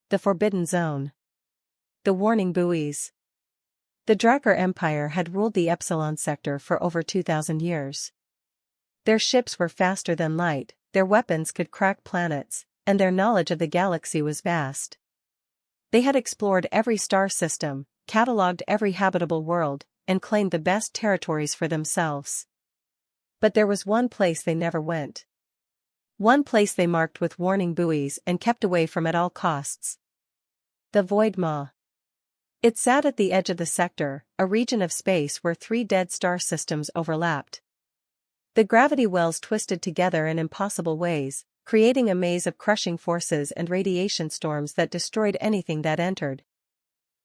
The Forbidden Zone. The Warning Buoys. The Drakkar Empire had ruled the Epsilon sector for over 2,000 years. Their ships were faster than light, their weapons could crack planets, and their knowledge of the galaxy was vast. They had explored every star system, catalogued every habitable world, and claimed the best territories for themselves. But there was one place they never went. One place they marked with warning buoys and kept away from at all costs. The Void Maw. It sat at the edge of the sector, a region of space where 3 dead star systems overlapped. The gravity wells twisted together in impossible ways, creating a maze of crushing forces and radiation storms that destroyed anything that entered.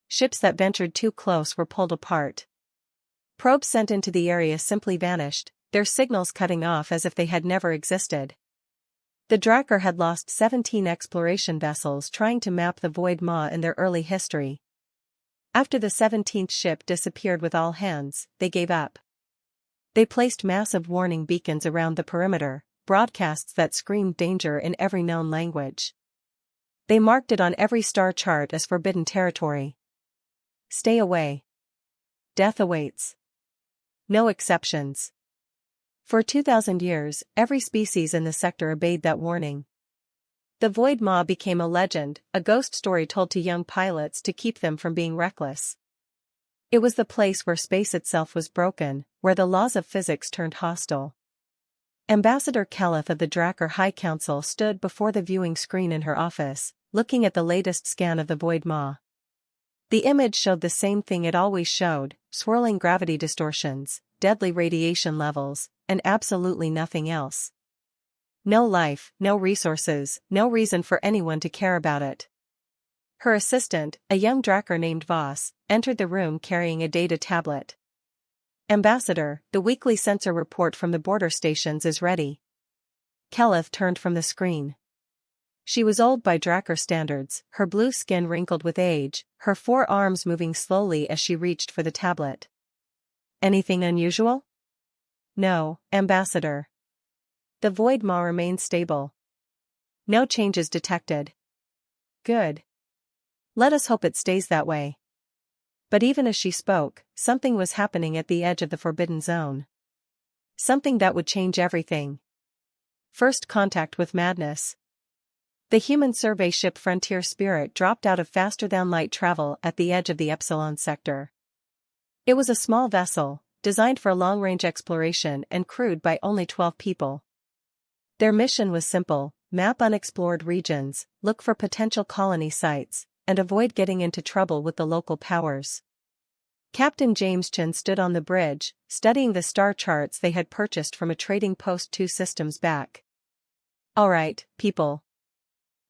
Ships that ventured too close were pulled apart. Probes sent into the area simply vanished, their signals cutting off as if they had never existed. The Drakkar had lost 17 exploration vessels trying to map the Void Maw in their early history. After the 17th ship disappeared with all hands, they gave up. They placed massive warning beacons around the perimeter, broadcasts that screamed danger in every known language. They marked it on every star chart as forbidden territory. Stay away. Death awaits. No exceptions. For 2,000 years, every species in the sector obeyed that warning. The Void Maw became a legend, a ghost story told to young pilots to keep them from being reckless. It was the place where space itself was broken, where the laws of physics turned hostile. Ambassador Keleth of the Drakkar High Council stood before the viewing screen in her office, looking at the latest scan of the Void Maw. The image showed the same thing it always showed: swirling gravity distortions, deadly radiation levels, and absolutely nothing else. No life, no resources, no reason for anyone to care about it. Her assistant, a young Drakkar named Voss, entered the room carrying a data tablet. Ambassador, the weekly sensor report from the border stations is ready. Keleth turned from the screen. She was old by Drakkar standards, her blue skin wrinkled with age, her 4 arms moving slowly as she reached for the tablet. Anything unusual? No, Ambassador. The Void Maw remains stable. No changes detected. Good. Let us hope it stays that way. But even as she spoke, something was happening at the edge of the Forbidden Zone. Something that would change everything. First contact with madness. The human survey ship Frontier Spirit dropped out of faster-than-light travel at the edge of the Epsilon sector. It was a small vessel, designed for long-range exploration and crewed by only 12 people. Their mission was simple: map unexplored regions, look for potential colony sites, and avoid getting into trouble with the local powers. Captain James Chen stood on the bridge, studying the star charts they had purchased from a trading post 2 systems back. All right, people.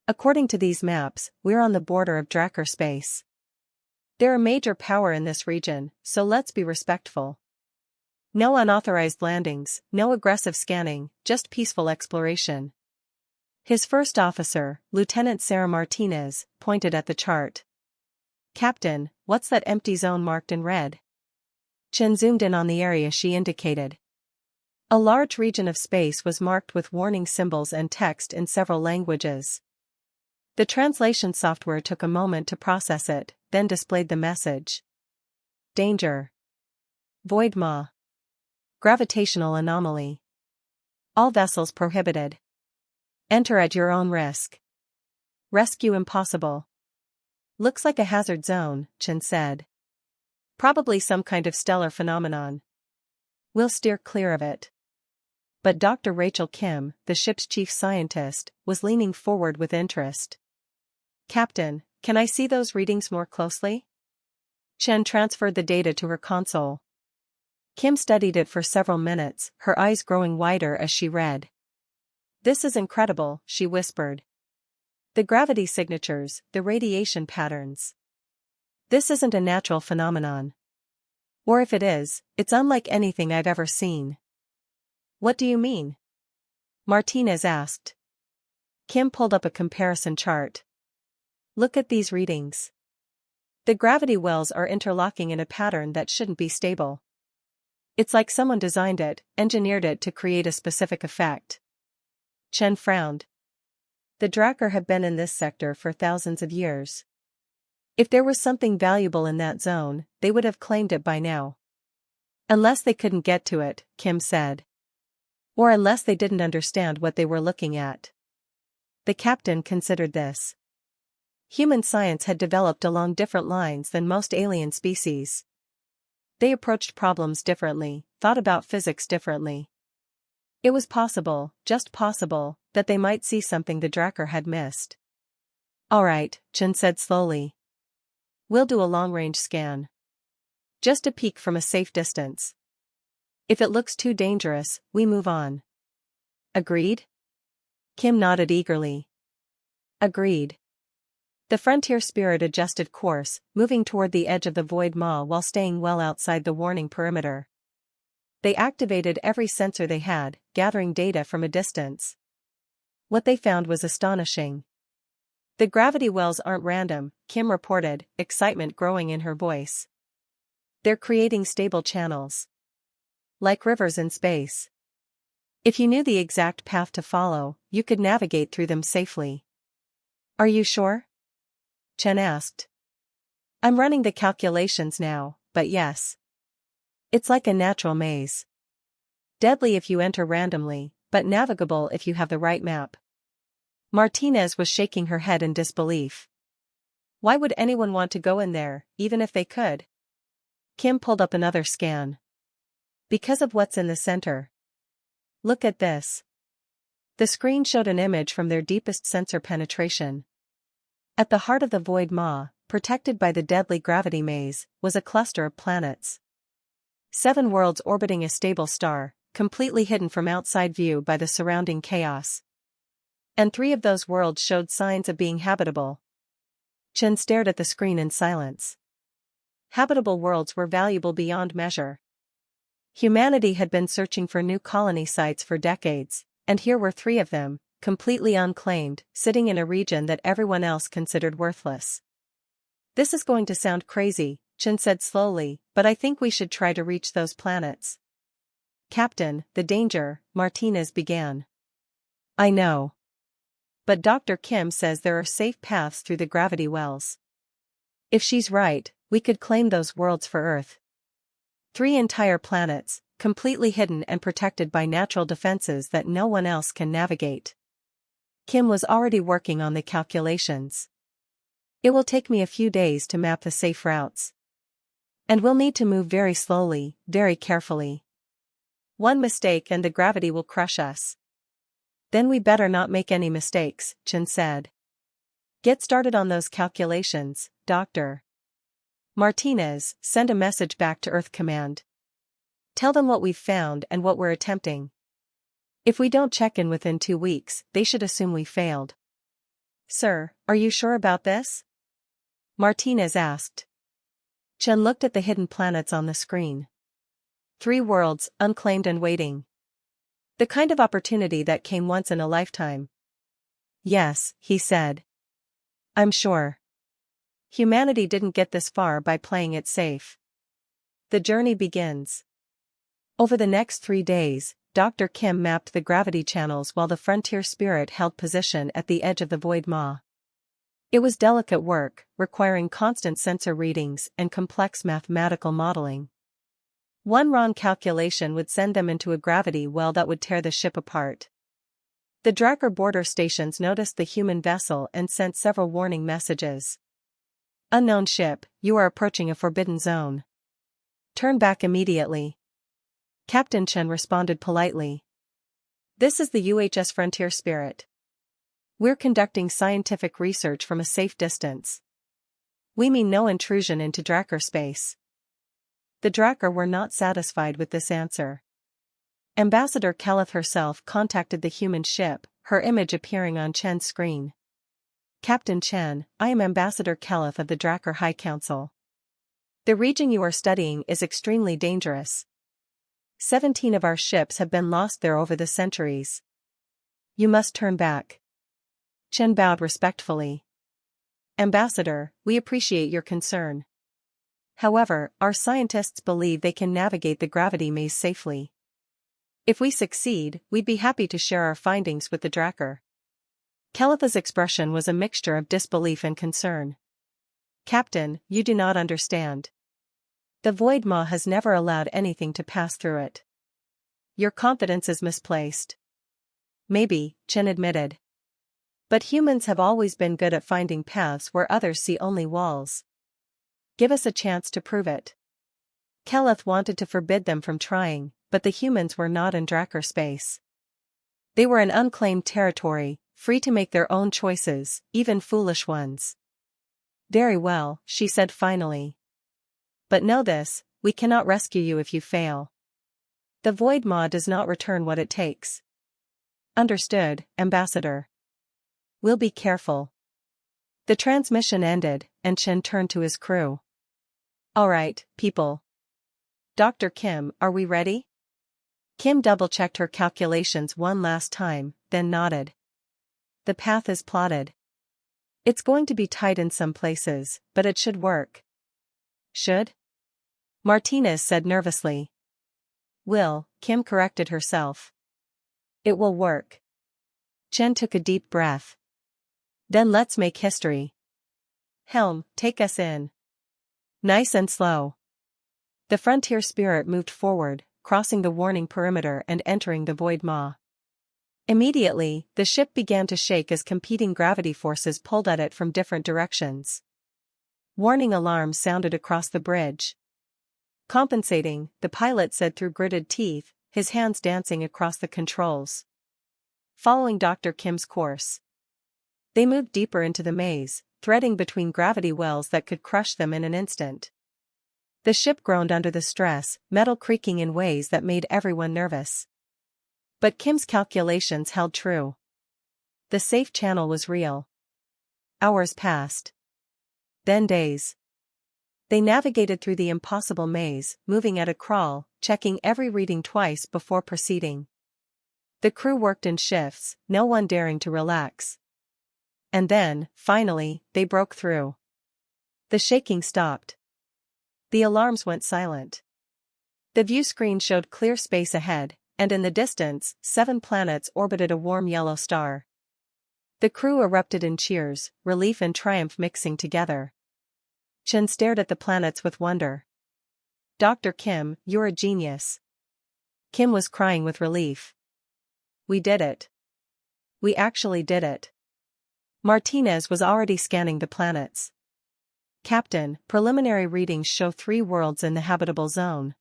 According to these maps, we're on the border of Drakkar space. They're a major power in this region, so let's be respectful. No unauthorized landings, no aggressive scanning, just peaceful exploration. His first officer, Lieutenant Sarah Martinez, pointed at the chart. Captain, what's that empty zone marked in red? Chen zoomed in on the area she indicated. A large region of space was marked with warning symbols and text in several languages. The translation software took a moment to process it, then displayed the message. Danger. Void Maw. Gravitational anomaly. All vessels prohibited. Enter at your own risk. Rescue impossible. Looks like a hazard zone, Chen said. Probably some kind of stellar phenomenon. We'll steer clear of it. But Dr. Rachel Kim, the ship's chief scientist, was leaning forward with interest. Captain, can I see those readings more closely? Chen transferred the data to her console. Kim studied it for several minutes, her eyes growing wider as she read. This is incredible, she whispered. The gravity signatures, the radiation patterns. This isn't a natural phenomenon. Or if it is, it's unlike anything I've ever seen. What do you mean? Martinez asked. Kim pulled up a comparison chart. Look at these readings. The gravity wells are interlocking in a pattern that shouldn't be stable. It's like someone designed it, engineered it to create a specific effect. Chen frowned. The Drakkar have been in this sector for thousands of years. If there was something valuable in that zone, they would have claimed it by now. Unless they couldn't get to it, Kim said. Or unless they didn't understand what they were looking at. The captain considered this. Human science had developed along different lines than most alien species. They approached problems differently, thought about physics differently. It was possible, just possible, that they might see something the Drakkar had missed. All right, Chen said slowly. We'll do a long-range scan. Just a peek from a safe distance. If it looks too dangerous, we move on. Agreed? Kim nodded eagerly. Agreed. The frontier spirit adjusted course, moving toward the edge of the void maw while staying well outside the warning perimeter. They activated every sensor they had, gathering data from a distance. What they found was astonishing. The gravity wells aren't random, Kim reported, excitement growing in her voice. They're creating stable channels. Like rivers in space. If you knew the exact path to follow, you could navigate through them safely. Are you sure? Chen asked. I'm running the calculations now, but yes. It's like a natural maze. Deadly if you enter randomly, but navigable if you have the right map. Martinez was shaking her head in disbelief. Why would anyone want to go in there, even if they could? Kim pulled up another scan. Because of what's in the center. Look at this. The screen showed an image from their deepest sensor penetration. At the heart of the void maw, protected by the deadly gravity maze, was a cluster of planets. 7 worlds orbiting a stable star, completely hidden from outside view by the surrounding chaos. And 3 of those worlds showed signs of being habitable. Chen stared at the screen in silence. Habitable worlds were valuable beyond measure. Humanity had been searching for new colony sites for decades, and here were 3 of them, completely unclaimed, sitting in a region that everyone else considered worthless. This is going to sound crazy, Chen said slowly, but I think we should try to reach those planets. Captain, the danger, Martinez began. I know. But Dr. Kim says there are safe paths through the gravity wells. If she's right, we could claim those worlds for Earth. 3 entire planets, completely hidden and protected by natural defenses that no one else can navigate. Kim was already working on the calculations. It will take me a few days to map the safe routes. And we'll need to move very slowly, very carefully. One mistake and the gravity will crush us. Then we better not make any mistakes, Chen said. Get started on those calculations, Doctor. Martinez, send a message back to Earth Command. Tell them what we've found and what we're attempting. If we don't check in within 2 weeks, they should assume we failed. Sir, are you sure about this? Martinez asked. Chen looked at the hidden planets on the screen. 3 worlds, unclaimed and waiting. The kind of opportunity that came once in a lifetime. Yes, he said. I'm sure. Humanity didn't get this far by playing it safe. The journey begins. Over the next 3 days, Dr. Kim mapped the gravity channels while the frontier spirit held position at the edge of the void maw. It was delicate work, requiring constant sensor readings and complex mathematical modeling. One wrong calculation would send them into a gravity well that would tear the ship apart. The Drakkar border stations noticed the human vessel and sent several warning messages. Unknown ship, you are approaching a forbidden zone. Turn back immediately. Captain Chen responded politely. This is the UHS Frontier Spirit. We're conducting scientific research from a safe distance. We mean no intrusion into Drakkar space. The Drakkar were not satisfied with this answer. Ambassador Keleth herself contacted the human ship, her image appearing on Chen's screen. Captain Chen, I am Ambassador Keleth of the Drakkar High Council. The region you are studying is extremely dangerous. 17 of our ships have been lost there over the centuries. You must turn back. Chen bowed respectfully. Ambassador, we appreciate your concern. However, our scientists believe they can navigate the gravity maze safely. If we succeed, we'd be happy to share our findings with the Drakkar. Kelitha's expression was a mixture of disbelief and concern. Captain, you do not understand. The Void Maw has never allowed anything to pass through it. Your confidence is misplaced. Maybe, Chen admitted. But humans have always been good at finding paths where others see only walls. Give us a chance to prove it. Kelith wanted to forbid them from trying, but the humans were not in Drakkar space. They were in unclaimed territory, free to make their own choices, even foolish ones. Very well, she said finally. But know this, we cannot rescue you if you fail. The Void Maw does not return what it takes. Understood, Ambassador. We'll be careful. The transmission ended, and Chen turned to his crew. All right, people. Dr. Kim, are we ready? Kim double-checked her calculations one last time, then nodded. The path is plotted. It's going to be tight in some places, but it should work. Should? Martinez said nervously. Will, Kim corrected herself. It will work. Chen took a deep breath. Then let's make history. Helm, take us in. Nice and slow. The frontier spirit moved forward, crossing the warning perimeter and entering the Void Maw. Immediately, the ship began to shake as competing gravity forces pulled at it from different directions. Warning alarms sounded across the bridge. Compensating, the pilot said through gritted teeth, his hands dancing across the controls. Following Dr. Kim's course. They moved deeper into the maze, threading between gravity wells that could crush them in an instant. The ship groaned under the stress, metal creaking in ways that made everyone nervous. But Kim's calculations held true. The safe channel was real. Hours passed. Then days. They navigated through the impossible maze, moving at a crawl, checking every reading twice before proceeding. The crew worked in shifts, no one daring to relax. And then, finally, they broke through. The shaking stopped. The alarms went silent. The view screen showed clear space ahead, and in the distance, 7 planets orbited a warm yellow star. The crew erupted in cheers, relief and triumph mixing together. Chen stared at the planets with wonder. Dr. Kim, you're a genius. Kim was crying with relief. We did it. We actually did it. Martinez was already scanning the planets. Captain, preliminary readings show 3 worlds in the habitable zone.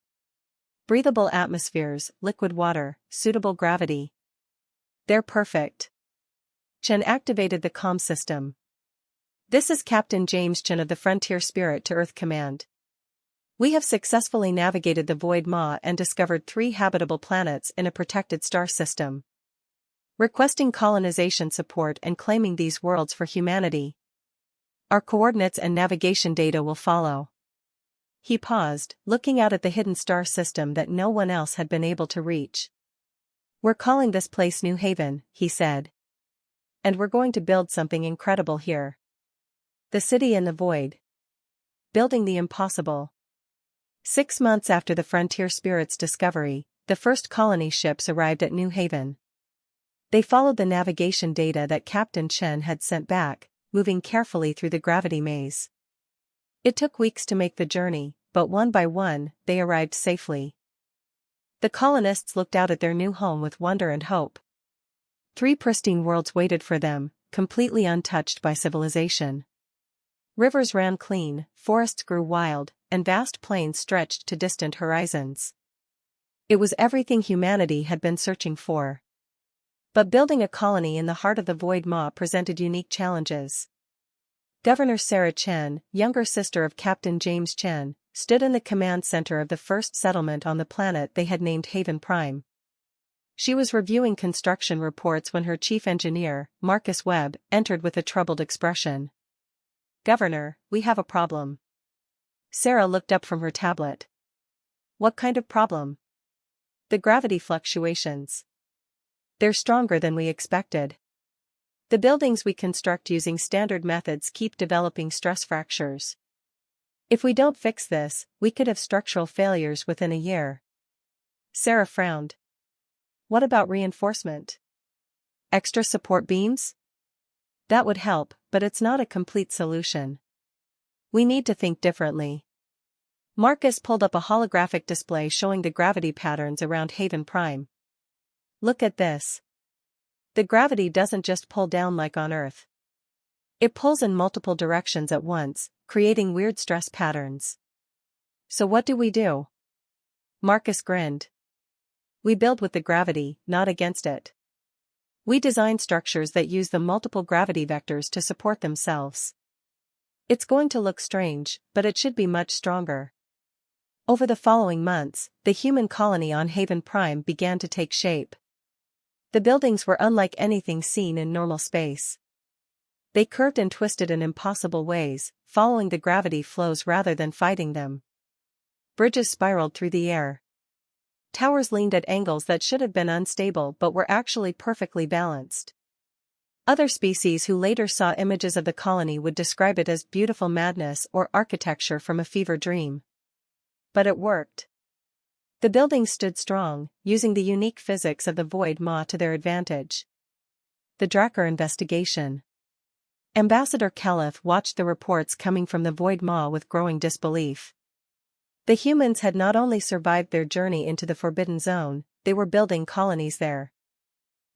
Breathable atmospheres, liquid water, suitable gravity. They're perfect. Chen activated the comm system. This is Captain James Chen of the Frontier Spirit to Earth Command. We have successfully navigated the Void Maw and discovered 3 habitable planets in a protected star system. Requesting colonization support and claiming these worlds for humanity. Our coordinates and navigation data will follow. He paused, looking out at the hidden star system that no one else had been able to reach. We're calling this place New Haven, he said. And we're going to build something incredible here. The city in the void. Building the impossible. 6 months after the Frontier Spirit's discovery, the first colony ships arrived at New Haven. They followed the navigation data that Captain Chen had sent back, moving carefully through the gravity maze. It took weeks to make the journey, but one by one, they arrived safely. The colonists looked out at their new home with wonder and hope. 3 pristine worlds waited for them, completely untouched by civilization. Rivers ran clean, forests grew wild, and vast plains stretched to distant horizons. It was everything humanity had been searching for. But building a colony in the heart of the Void Maw presented unique challenges. Governor Sarah Chen, younger sister of Captain James Chen, stood in the command center of the first settlement on the planet they had named Haven Prime. She was reviewing construction reports when her chief engineer, Marcus Webb, entered with a troubled expression. Governor, we have a problem. Sarah looked up from her tablet. What kind of problem? The gravity fluctuations. They're stronger than we expected. The buildings we construct using standard methods keep developing stress fractures. If we don't fix this, we could have structural failures within a year. Sarah frowned. What about reinforcement? Extra support beams? That would help, but it's not a complete solution. We need to think differently. Marcus pulled up a holographic display showing the gravity patterns around Haven Prime. Look at this. The gravity doesn't just pull down like on Earth. It pulls in multiple directions at once, creating weird stress patterns. So what do? Marcus grinned. We build with the gravity, not against it. We design structures that use the multiple gravity vectors to support themselves. It's going to look strange, but it should be much stronger. Over the following months, the human colony on Haven Prime began to take shape. The buildings were unlike anything seen in normal space. They curved and twisted in impossible ways, following the gravity flows rather than fighting them. Bridges spiraled through the air. Towers leaned at angles that should have been unstable but were actually perfectly balanced. Other species who later saw images of the colony would describe it as beautiful madness or architecture from a fever dream. But it worked. The buildings stood strong, using the unique physics of the void maw to their advantage. The Drakkar investigation. Ambassador Caliph watched the reports coming from the void maw with growing disbelief. The humans had not only survived their journey into the Forbidden Zone, they were building colonies there.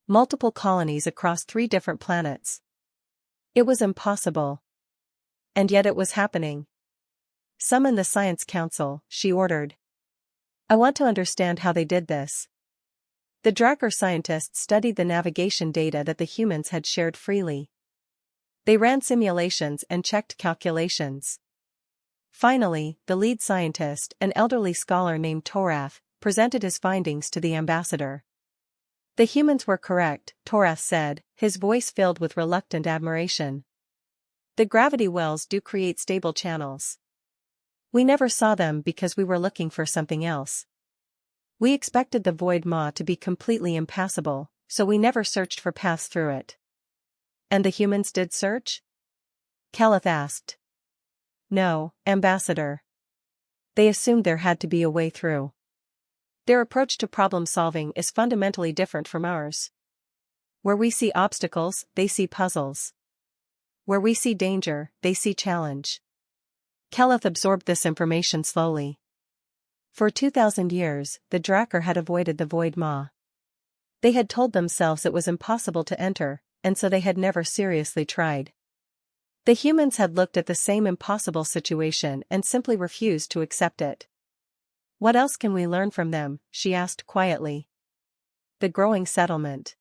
Multiple colonies across 3 different planets. It was impossible. And yet it was happening. Summon the Science Council, she ordered. I want to understand how they did this. The Drakkar scientists studied the navigation data that the humans had shared freely. They ran simulations and checked calculations. Finally, the lead scientist, an elderly scholar named Torath, presented his findings to the ambassador. The humans were correct, Torath said, his voice filled with reluctant admiration. The gravity wells do create stable channels. We never saw them because we were looking for something else. We expected the void maw to be completely impassable, so we never searched for paths through it. And the humans did search? Caliph asked. No, Ambassador. They assumed there had to be a way through. Their approach to problem-solving is fundamentally different from ours. Where we see obstacles, they see puzzles. Where we see danger, they see challenge. Caliph absorbed this information slowly. For 2,000 years, the Drakkar had avoided the void maw. They had told themselves it was impossible to enter, and so they had never seriously tried. The humans had looked at the same impossible situation and simply refused to accept it. What else can we learn from them? She asked quietly. The growing settlement.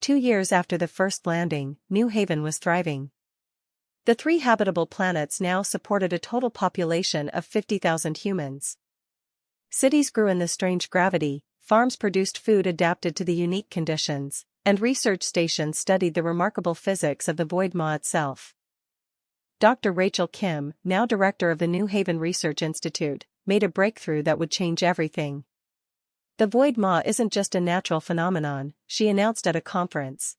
2 years after the first landing, New Haven was thriving. The 3 habitable planets now supported a total population of 50,000 humans. Cities grew in the strange gravity, farms produced food adapted to the unique conditions, and research stations studied the remarkable physics of the void maw itself. Dr. Rachel Kim, now director of the New Haven Research Institute, made a breakthrough that would change everything. The void maw isn't just a natural phenomenon, she announced at a conference.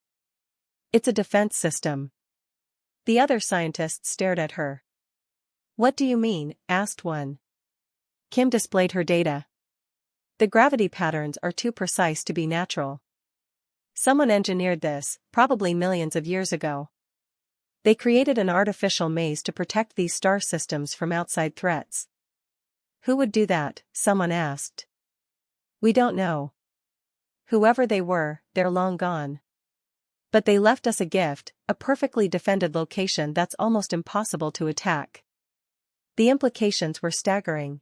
It's a defense system. The other scientists stared at her. What do you mean? Asked one. Kim displayed her data. The gravity patterns are too precise to be natural. Someone engineered this, probably millions of years ago. They created an artificial maze to protect these star systems from outside threats. Who would do that? Someone asked. We don't know. Whoever they were, they're long gone. But they left us a gift, a perfectly defended location that's almost impossible to attack. The implications were staggering.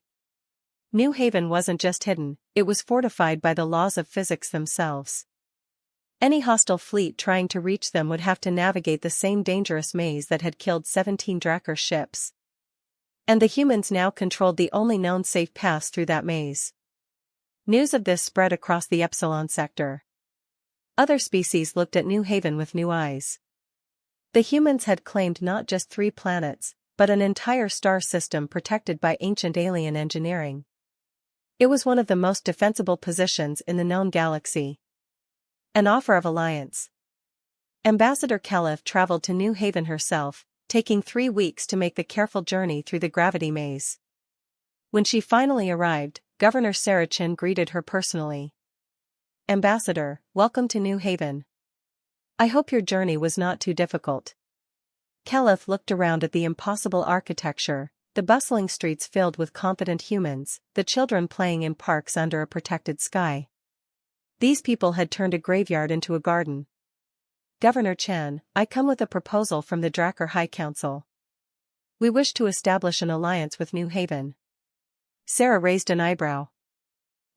New Haven wasn't just hidden, it was fortified by the laws of physics themselves. Any hostile fleet trying to reach them would have to navigate the same dangerous maze that had killed 17 Drakkar ships. And the humans now controlled the only known safe paths through that maze. News of this spread across the Epsilon sector. Other species looked at New Haven with new eyes. The humans had claimed not just 3 planets, but an entire star system protected by ancient alien engineering. It was one of the most defensible positions in the known galaxy. An offer of alliance. Ambassador Caliph traveled to New Haven herself, taking 3 weeks to make the careful journey through the gravity maze. When she finally arrived, Governor Sarachin greeted her personally. Ambassador, welcome to New Haven. I hope your journey was not too difficult. Keleth looked around at the impossible architecture, the bustling streets filled with confident humans, the children playing in parks under a protected sky. These people had turned a graveyard into a garden. Governor Chen, I come with a proposal from the Drakkar High Council. We wish to establish an alliance with New Haven. Sarah raised an eyebrow.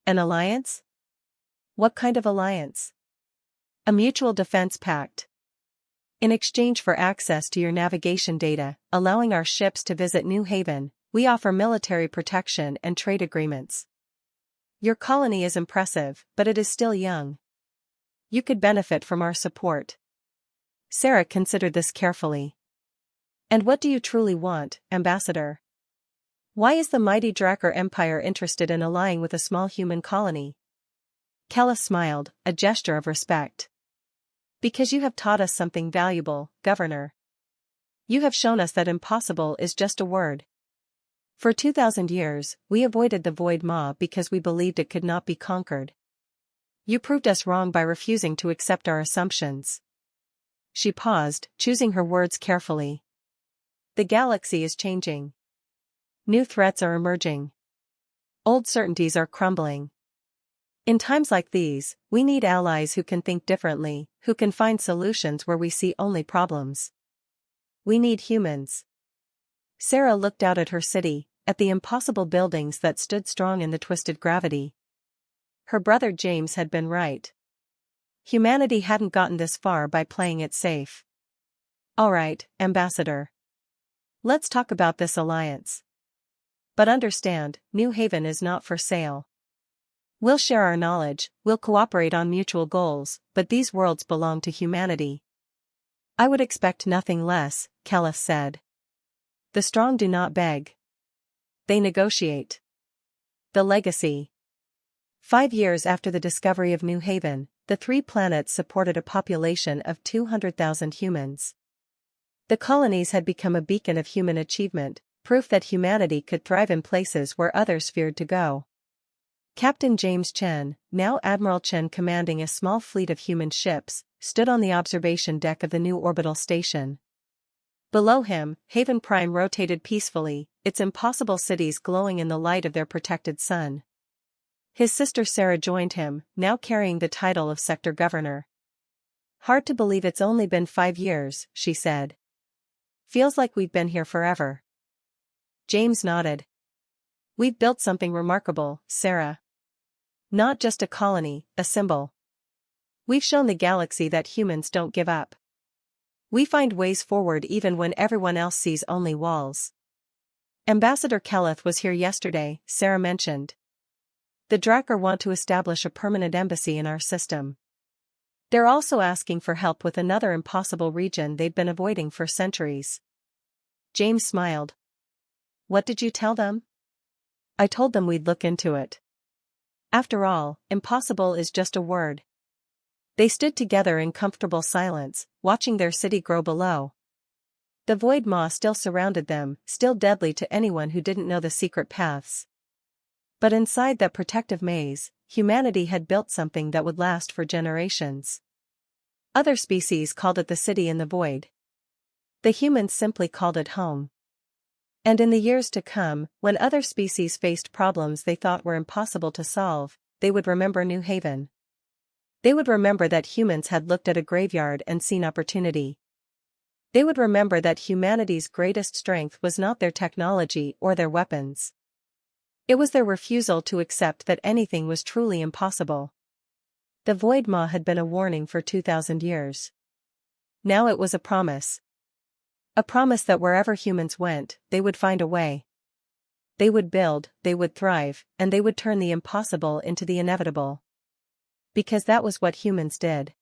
An alliance? What kind of alliance? A mutual defense pact. In exchange for access to your navigation data, allowing our ships to visit New Haven, we offer military protection and trade agreements. Your colony is impressive, but it is still young. You could benefit from our support. Sarah considered this carefully. And what do you truly want, Ambassador? Why is the mighty Drakkar Empire interested in allying with a small human colony? Keleth smiled, a gesture of respect. Because you have taught us something valuable, Governor. You have shown us that impossible is just a word. For 2,000 years, we avoided the Void Maw because we believed it could not be conquered. You proved us wrong by refusing to accept our assumptions. She paused, choosing her words carefully. The galaxy is changing. New threats are emerging. Old certainties are crumbling. In times like these, we need allies who can think differently, who can find solutions where we see only problems. We need humans. Sarah looked out at her city, at the impossible buildings that stood strong in the twisted gravity. Her brother James had been right. Humanity hadn't gotten this far by playing it safe. All right, Ambassador. Let's talk about this alliance. But understand, New Haven is not for sale. We'll share our knowledge, we'll cooperate on mutual goals, but these worlds belong to humanity. I would expect nothing less, Keleth said. The strong do not beg. They negotiate. The legacy. 5 years after the discovery of New Haven, the 3 planets supported a population of 200,000 humans. The colonies had become a beacon of human achievement, proof that humanity could thrive in places where others feared to go. Captain James Chen, now Admiral Chen commanding a small fleet of human ships, stood on the observation deck of the new orbital station. Below him, Haven Prime rotated peacefully, its impossible cities glowing in the light of their protected sun. His sister Sarah joined him, now carrying the title of Sector Governor. Hard to believe it's only been 5 years, she said. Feels like we've been here forever. James nodded. We've built something remarkable, Sarah. Not just a colony, a symbol. We've shown the galaxy that humans don't give up. We find ways forward even when everyone else sees only walls. Ambassador Keleth was here yesterday, Sarah mentioned. The Drakkar want to establish a permanent embassy in our system. They're also asking for help with another impossible region they've been avoiding for centuries. James smiled. What did you tell them? I told them we'd look into it. After all, impossible is just a word. They stood together in comfortable silence, watching their city grow below. The Void Maw still surrounded them, still deadly to anyone who didn't know the secret paths. But inside that protective maze, humanity had built something that would last for generations. Other species called it the city in the void. The humans simply called it home. And in the years to come, when other species faced problems they thought were impossible to solve, they would remember New Haven. They would remember that humans had looked at a graveyard and seen opportunity. They would remember that humanity's greatest strength was not their technology or their weapons. It was their refusal to accept that anything was truly impossible. The Void Maw had been a warning for 2,000 years. Now it was a promise. A promise that wherever humans went, they would find a way. They would build, they would thrive, and they would turn the impossible into the inevitable. Because that was what humans did.